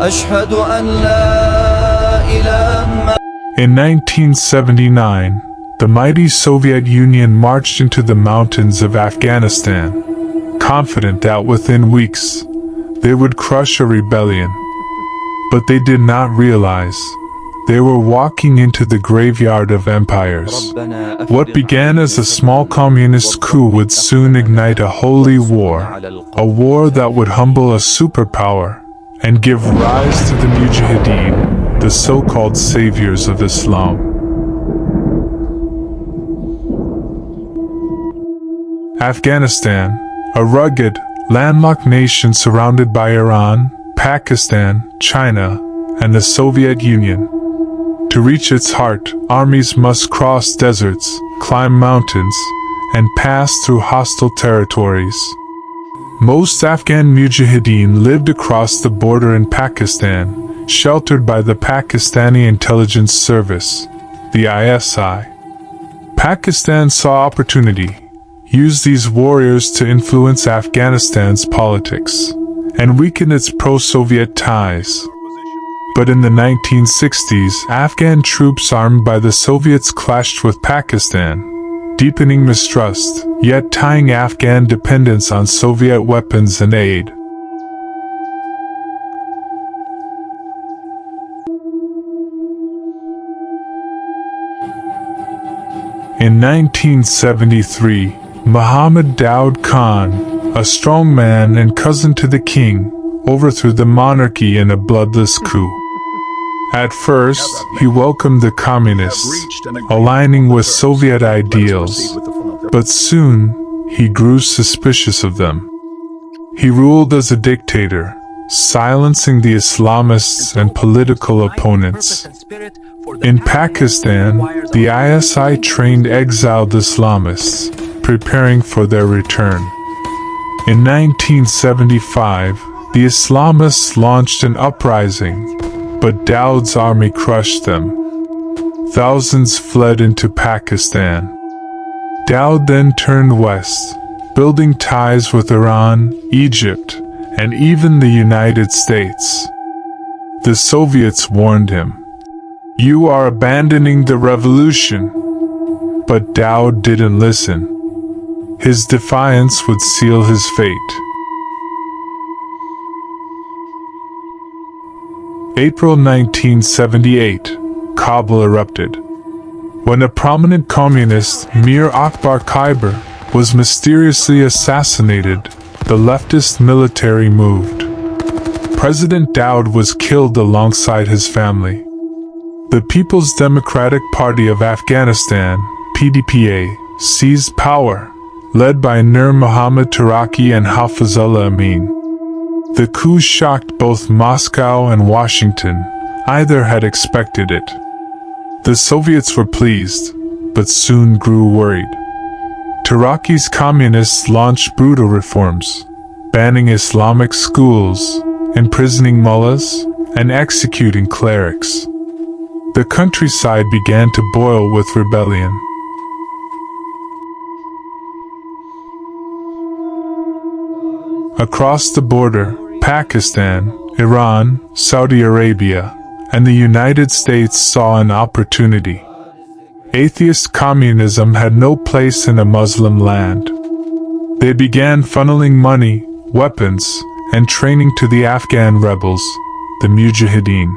أشهد أن لا إله. In 1979, the mighty Soviet Union marched into the mountains of Afghanistan, confident that within weeks, they would crush a rebellion. But they did not realize they were walking into the graveyard of empires. What began as a small communist coup would soon ignite a holy war, a war that would humble a superpower and give rise to the Mujahideen, the so-called saviors of Islam. Afghanistan, a rugged, landlocked nation surrounded by Iran, Pakistan, China, and the Soviet Union. To reach its heart, armies must cross deserts, climb mountains, and pass through hostile territories. Most Afghan Mujahideen lived across the border in Pakistan, sheltered by the Pakistani Intelligence Service, the ISI. Pakistan saw opportunity, used these warriors to influence Afghanistan's politics, and weaken its pro-Soviet ties. But in the 1960s, Afghan troops armed by the Soviets clashed with Pakistan, deepening mistrust, yet tying Afghan dependence on Soviet weapons and aid. In 1973, Muhammad Daoud Khan, a strong man and cousin to the king, overthrew the monarchy in a bloodless coup. At first, he welcomed the communists, aligning with Soviet ideals, but soon, he grew suspicious of them. He ruled as a dictator, silencing the Islamists and political opponents. In Pakistan, the ISI trained exiled Islamists, preparing for their return. In 1975, the Islamists launched an uprising, but Daoud's army crushed them. Thousands fled into Pakistan. Daoud then turned west, building ties with Iran, Egypt, and even the United States. The Soviets warned him, "You are abandoning the revolution." But Daoud didn't listen. His defiance would seal his fate. April 1978, Kabul erupted. When a prominent communist, Mir Akbar Khyber, was mysteriously assassinated, the leftist military moved. President Daoud was killed alongside his family. The People's Democratic Party of Afghanistan, PDPA, seized power, led by Nur Muhammad Taraki and Hafizullah Amin. The coup shocked both Moscow and Washington, either had expected it. The Soviets were pleased, but soon grew worried. Taraki's communists launched brutal reforms, banning Islamic schools, imprisoning mullahs, and executing clerics. The countryside began to boil with rebellion. Across the border, Pakistan, Iran, Saudi Arabia, and the United States saw an opportunity. Atheist communism had no place in a Muslim land. They began funneling money, weapons, and training to the Afghan rebels, the Mujahideen.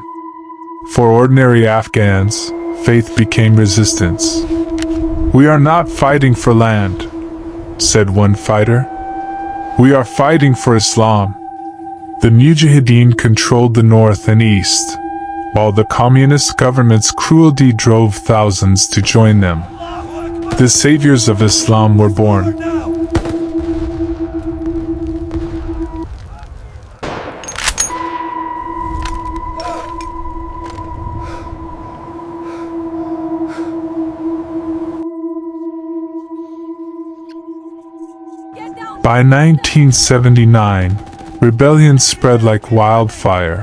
For ordinary Afghans, faith became resistance. "We are not fighting for land," said one fighter. "We are fighting for Islam." The Mujahideen controlled the north and east, while the communist government's cruelty drove thousands to join them. The saviors of Islam were born. By 1979, rebellion spread like wildfire.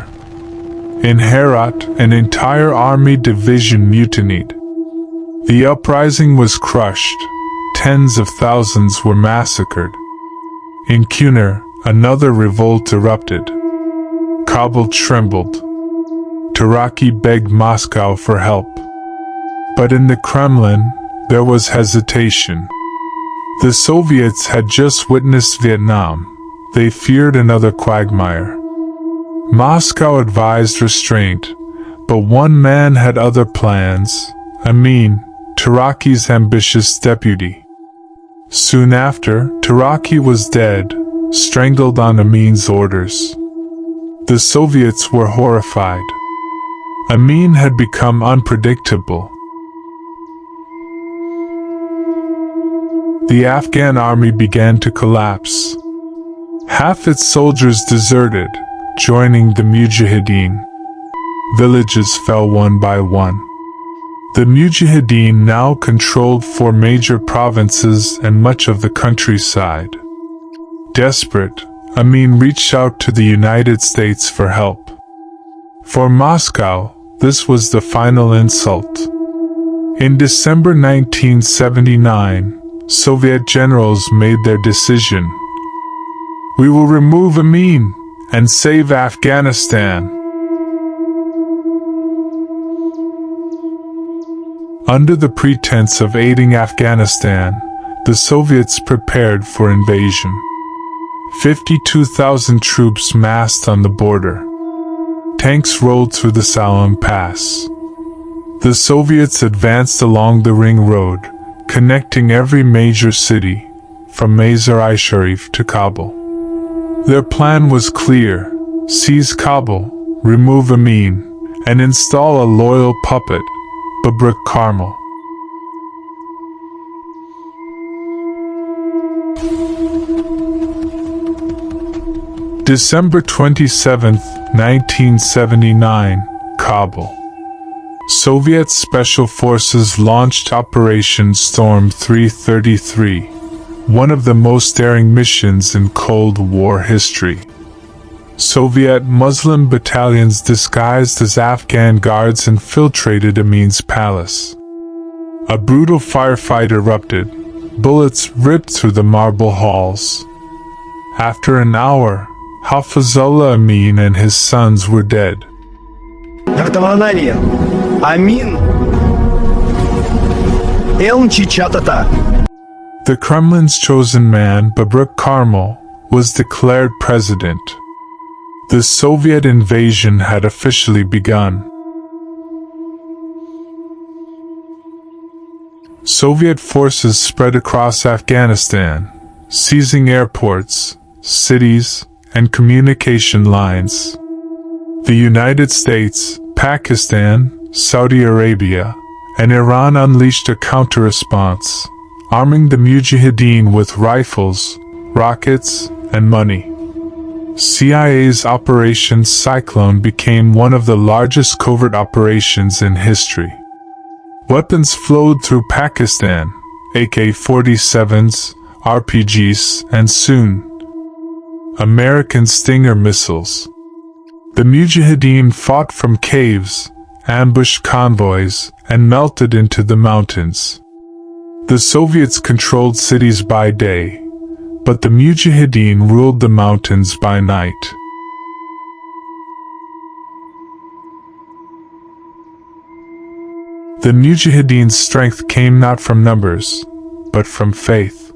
In Herat, an entire army division mutinied. The uprising was crushed. Tens of thousands were massacred. In Kunar, another revolt erupted. Kabul trembled. Taraki begged Moscow for help. But in the Kremlin, there was hesitation. The Soviets had just witnessed Vietnam. They feared another quagmire. Moscow advised restraint, but one man had other plans: Amin, Taraki's ambitious deputy. Soon after, Taraki was dead, strangled on Amin's orders. The Soviets were horrified. Amin had become unpredictable. The Afghan army began to collapse. Half its soldiers deserted, joining the Mujahideen. Villages fell one by one. The Mujahideen now controlled 4 major provinces and much of the countryside. Desperate, Amin reached out to the United States for help. For Moscow, this was the final insult. In December 1979, Soviet generals made their decision. We will remove Amin and save Afghanistan. Under the pretense of aiding Afghanistan, the Soviets prepared for invasion. 52,000 troops massed on the border. Tanks rolled through the Salam Pass. The Soviets advanced along the Ring Road, connecting every major city, from Mazar-i-Sharif to Kabul. Their plan was clear: seize Kabul, remove Amin, and install a loyal puppet, Babruk Karmal. December 27, 1979, Kabul. Soviet Special Forces launched Operation Storm 333, one of the most daring missions in Cold War history. Soviet Muslim battalions disguised as Afghan guards infiltrated Amin's palace. A brutal firefight erupted. Bullets ripped through the marble halls. After an hour, Hafizullah Amin and his sons were dead. The Kremlin's chosen man, Babruk Karmal, was declared president. The Soviet invasion had officially begun. Soviet forces spread across Afghanistan, seizing airports, cities, and communication lines. The United States, Pakistan, Saudi Arabia, and Iran unleashed a counter-response, arming the Mujahideen with rifles, rockets, and money. CIA's Operation Cyclone became one of the largest covert operations in history. Weapons flowed through Pakistan, AK-47s, RPGs, and soon, American Stinger missiles. The Mujahideen fought from caves, ambushed convoys, and melted into the mountains. The Soviets controlled cities by day, but the Mujahideen ruled the mountains by night. The Mujahideen's strength came not from numbers, but from faith.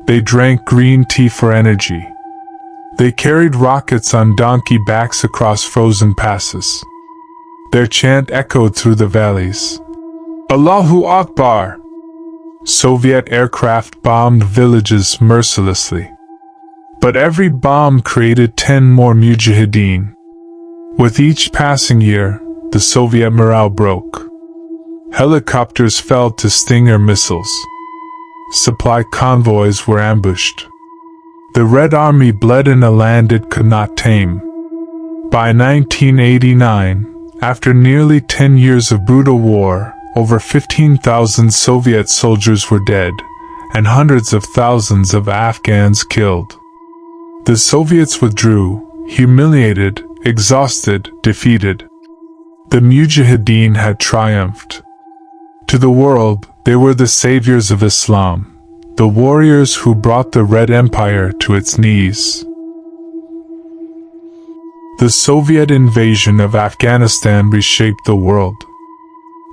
They drank green tea for energy. They carried rockets on donkey backs across frozen passes. Their chant echoed through the valleys. Allahu Akbar! Soviet aircraft bombed villages mercilessly. But every bomb created 10 more Mujahideen. With each passing year, the Soviet morale broke. Helicopters fell to Stinger missiles. Supply convoys were ambushed. The Red Army bled in a land it could not tame. By 1989, after nearly 10 years of brutal war, over 15,000 Soviet soldiers were dead, and hundreds of thousands of Afghans killed. The Soviets withdrew, humiliated, exhausted, defeated. The Mujahideen had triumphed. To the world, they were the saviors of Islam, the warriors who brought the Red Empire to its knees. The Soviet invasion of Afghanistan reshaped the world.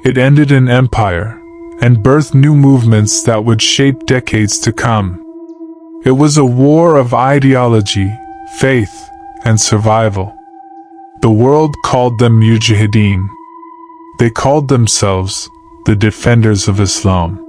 It ended an empire and birthed new movements that would shape decades to come. It was a war of ideology, faith, and survival. The world called them Mujahideen. They called themselves the defenders of Islam.